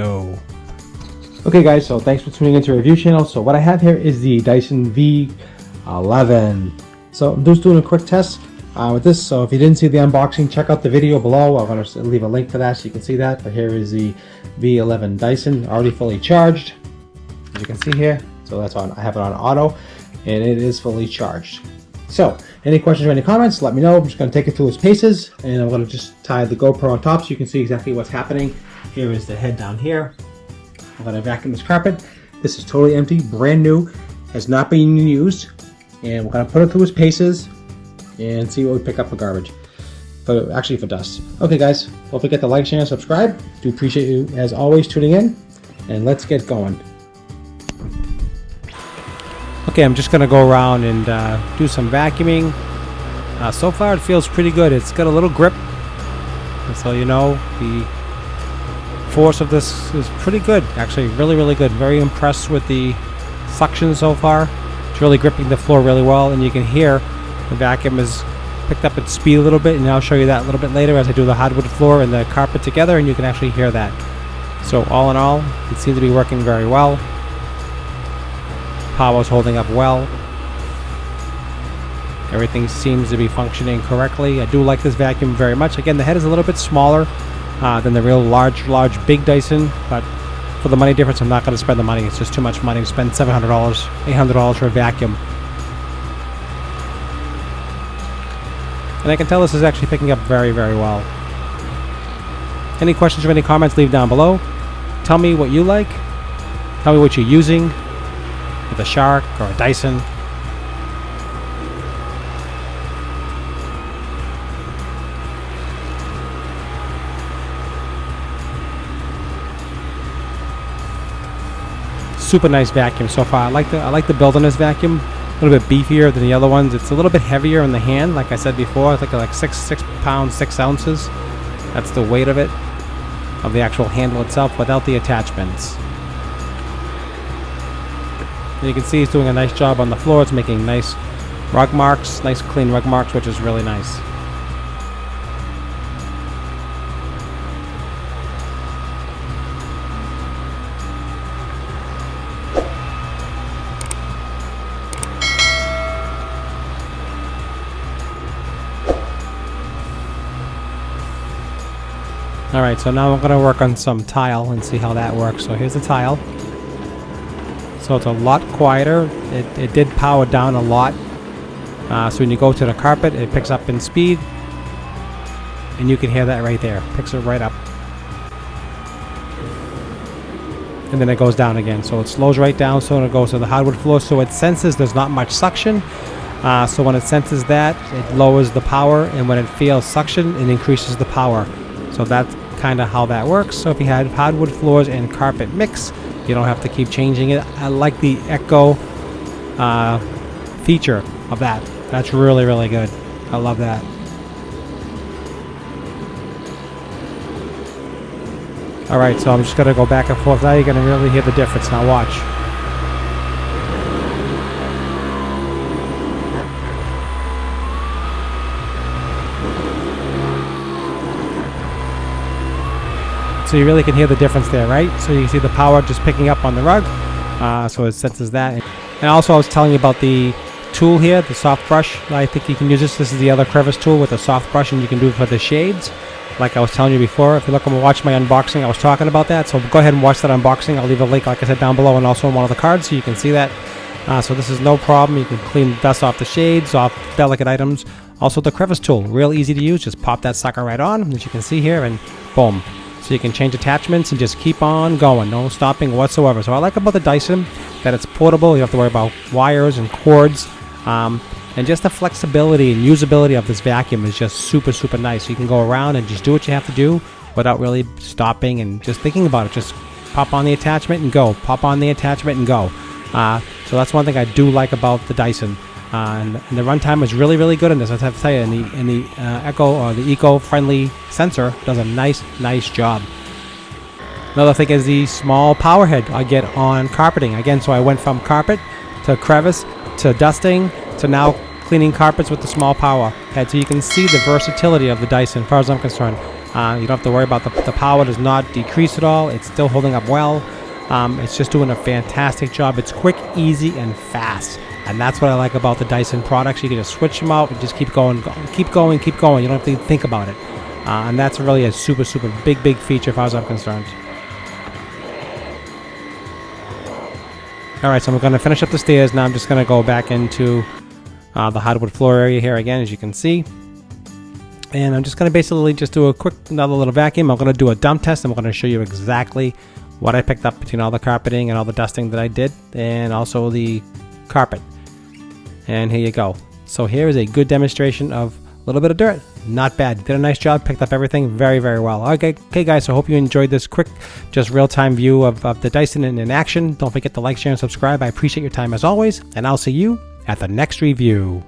Okay guys, so thanks for tuning into our review channel. So what I have here is the Dyson v11. So I'm just doing a quick test with this. So if you didn't see the unboxing, check out the video below. I'm going to leave a link for that so you can see that. But here is the v11 Dyson, already fully charged, as you can see here. So that's on. I have it on auto, and it is fully charged. So any questions or any comments, let me know. I'm just going to take it through its paces, and I'm going to just tie the GoPro on top so you can see exactly what's happening. Here is the head down here. I'm going to vacuum this carpet. This is totally empty, brand new, has not been used, and we're going to put it through its paces and see what we pick up for garbage. Actually for dust. Okay guys, don't forget to like, share, and subscribe. Do appreciate you as always tuning in, and let's get going. Okay, I'm just going to go around and do some vacuuming. So far it feels pretty good. It's got a little grip, and so you know the force of this is pretty good, actually really good. Very impressed with the suction so far. It's really gripping the floor really well, and you can hear the vacuum has picked up its speed a little bit, and I'll show you that a little bit later as I do the hardwood floor and the carpet together, and you can actually hear that. So all in all, it seems to be working very well. Power's holding up well. Everything seems to be functioning correctly. I do like this vacuum very much. Again, the head is a little bit smaller than the real large big Dyson, but for the money difference, I'm not going to spend the money. It's just too much money to spend $700, $800 for a vacuum. And I can tell this is actually picking up very well. Any questions or any comments, leave down below. Tell me what you like. Tell me what you're using with a Shark or a Dyson. Super nice vacuum so far. I like the build on this vacuum. A little bit beefier than the other ones. It's a little bit heavier in the hand, like I said before. I think like 6 pounds 6 ounces. That's the weight of it, of the actual handle itself, without the attachments. And you can see it's doing a nice job on the floor. It's making nice rug marks, nice clean rug marks, which is really nice. Alright, so now I'm going to work on some tile and see how that works. So here's the tile. So it's a lot quieter. It did power down a lot. So when you go to the carpet, it picks up in speed. And you can hear that right there. Picks it right up. And then it goes down again. So it slows right down, so it goes to the hardwood floor. So it senses there's not much suction. So when it senses that, it lowers the power. And when it feels suction, it increases the power. So that's kind of how that works. So if you had hardwood floors and carpet mix, you don't have to keep changing it. I like the echo feature of that. That's really good. I love that. Alright, so I'm just going to go back and forth. Now you're going to really hear the difference. Now watch. So you really can hear the difference there, right? So you can see the power just picking up on the rug. So it senses that. And also I was telling you about the tool here, the soft brush. I think you can use this. This is the other crevice tool with a soft brush, and you can do it for the shades. Like I was telling you before, if you look and watch my unboxing, I was talking about that. So go ahead and watch that unboxing. I'll leave a link, like I said, down below, and also on one of the cards so you can see that. So this is no problem. You can clean dust off the shades, off delicate items. Also the crevice tool, real easy to use. Just pop that sucker right on, as you can see here, and boom. So you can change attachments and just keep on going, no stopping whatsoever. So I like about the Dyson that it's portable. You don't have to worry about wires and cords. And just the flexibility and usability of this vacuum is just super nice. You can go around and just do what you have to do without really stopping and just thinking about it. Just pop on the attachment and go. Pop on the attachment and go. So that's one thing I do like about the Dyson. And the runtime is really good in this. I have to tell you, and the Echo or the eco-friendly sensor does a nice job. Another thing is the small power head I get on carpeting. Again, so I went from carpet to crevice to dusting to now cleaning carpets with the small power head. So you can see the versatility of the Dyson as far as I'm concerned. You don't have to worry about the power does not decrease at all. It's still holding up well. It's just doing a fantastic job. It's quick, easy, and fast. And that's what I like about the Dyson products. You can just switch them out and just keep going. Keep going. You don't have to think about it. And that's really a super, super big feature as far as I'm concerned. Alright, so I'm going to finish up the stairs. Now I'm just going to go back into the hardwood floor area here again, as you can see. And I'm just going to basically just do another little vacuum. I'm going to do a dump test. I'm going to show you exactly what I picked up between all the carpeting and all the dusting that I did, and also the carpet. And here you go. So here is a good demonstration of a little bit of dirt. Not bad. Did a nice job. Picked up everything very, very well. Okay guys, so I hope you enjoyed this quick, just real-time view of the Dyson in action. Don't forget to like, share, and subscribe. I appreciate your time as always, and I'll see you at the next review.